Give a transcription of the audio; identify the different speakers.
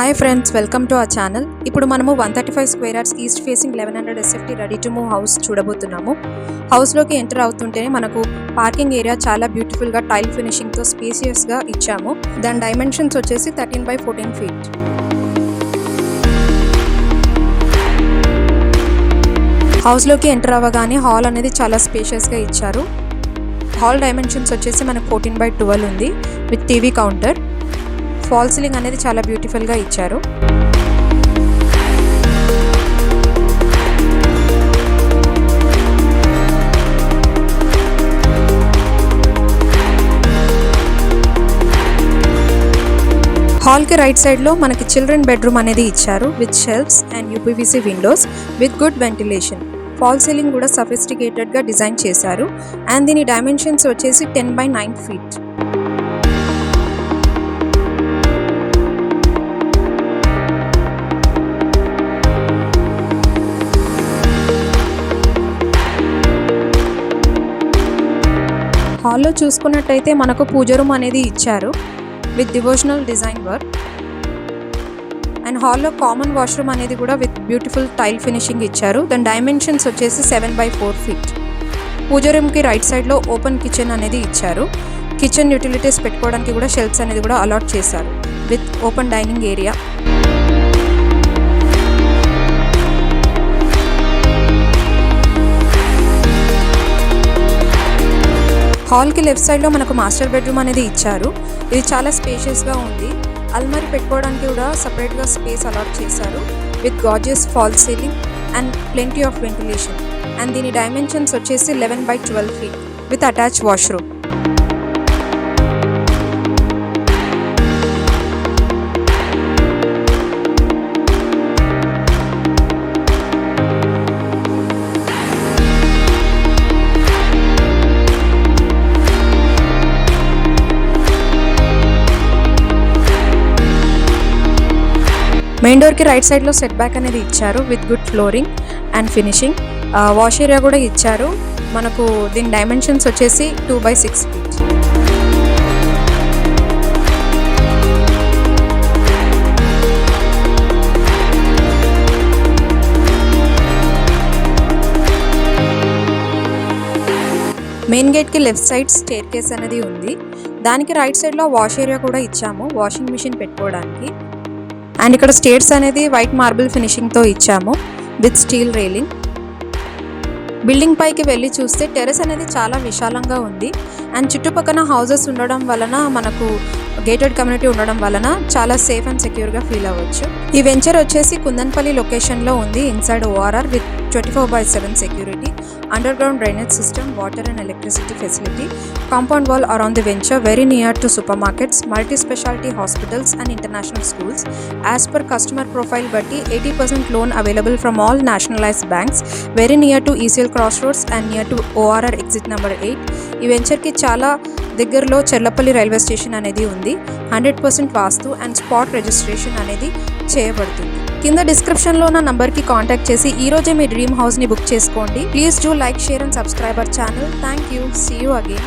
Speaker 1: Hi friends, welcome to our channel. ఇప్పుడు మనము 135 square yards east facing 1100 SFT ready to move house చూడబోతున్నాము. హౌస్లోకి enter అవుతుంటేనే మనకు parking area చాలా బ్యూటిఫుల్గా టైల్ ఫినిషింగ్తో స్పేసియస్గా ఇచ్చాము. దాని డైమెన్షన్స్ వచ్చేసి 13x14 ఫీట్. హౌస్లోకి ఎంటర్ అవ్వగానే హాల్ అనేది చాలా స్పేషియస్గా ఇచ్చారు. హాల్ డైమెన్షన్స్ వచ్చేసి మనకు 14x12 ఉంది with TV counter. Fall ceiling అనేది చాలా బ్యూటిఫుల్గా ఇచ్చారు. హాల్కి రైట్ సైడ్లో మనకి చిల్డ్రన్ బెడ్రూమ్ అనేది ఇచ్చారు with shelves and UPVC Windows with good ventilation. Fall ceiling కూడా సఫిస్టికేటెడ్గా డిజైన్ చేశారు అండ్ దీని డైమెన్షన్స్ వచ్చేసి 10x9 ఫీట్. హాల్లో చూసుకున్నట్టయితే మనకు పూజ రూమ్ అనేది ఇచ్చారు with devotional design work and హాల్లో కామన్ వాష్రూమ్ అనేది కూడా విత్ బ్యూటిఫుల్ టైల్ ఫినిషింగ్ ఇచ్చారు. దాని డైమెన్షన్స్ వచ్చేసి 7x4 ఫీట్. పూజ రూమ్కి రైట్ సైడ్లో ఓపెన్ కిచెన్ అనేది ఇచ్చారు. కిచెన్ యూటిలిటీస్ పెట్టుకోవడానికి కూడా షెల్ఫ్స్ అనేది కూడా అలాట్ చేశారు విత్ ఓపెన్ డైనింగ్ ఏరియా. హాల్కి లెఫ్ట్ సైడ్లో మనకు మాస్టర్ బెడ్రూమ్ అనేది ఇచ్చారు. ఇది చాలా స్పేషియస్గా ఉంది. అల్మారీ పెట్టుకోవడానికి కూడా సపరేట్గా స్పేస్ అలాట్ చేశారు with gorgeous fall ceiling and plenty of ventilation. And దీని డైమెన్షన్స్ వచ్చేసి 11x12 feet with attach washroom. Main డోర్కి రైట్ సైడ్లో సెట్ బ్యాక్ అనేది ఇచ్చారు with good flooring and finishing. Wash area కూడా ఇచ్చారు. మనకు దీని డైమెన్షన్స్ వచ్చేసి 2x6 ఫీట్. మెయిన్ గేట్కి లెఫ్ట్ సైడ్ స్టేర్ కేస్ అనేది ఉంది. దానికి రైట్ సైడ్లో వాష్ ఏరియా కూడా ఇచ్చాము వాషింగ్ మిషన్ పెట్టుకోవడానికి. అండ్ ఇక్కడ స్టేర్స్ అనేది వైట్ మార్బుల్ ఫినిషింగ్తో ఇచ్చాము విత్ స్టీల్ రైలింగ్. బిల్డింగ్ పైకి వెళ్ళి చూస్తే టెర్రస్ అనేది చాలా విశాలంగా ఉంది అండ్ చుట్టుపక్కల హౌసెస్ ఉండడం వలన మనకు గేటెడ్ కమ్యూనిటీ ఉండడం వలన చాలా సేఫ్ అండ్ సెక్యూర్గా ఫీల్ అవ్వచ్చు. ఈ వెంచర్ వచ్చేసి కుందన్పల్లి లొకేషన్లో ఉంది. Inside ORR with 24/7 security, under ground drainage system, water and electricity facility, compound wall around the venture, very near to super markets, multi speciality hospitals and international schools. As per customer profile బట్టి 80% loan available from all nationalised banks, very near to ECL cross roads and near to ORR exit number 8. ఈ వెంచర్కి చాలా దగ్గరలో Cherlapally railway station అనేది ఉంది. 100% వాస్తు and spot registration అనేది చేయబడుతుంది. కింద డిస్క్రిప్షన్లో నా నంబర్కి కాంటాక్ట్ చేసి ఈరోజే మీ డ్రీమ్ హౌస్ని బుక్ చేసుకోండి. Please do like, share and subscribe our channel. Thank you. See you again.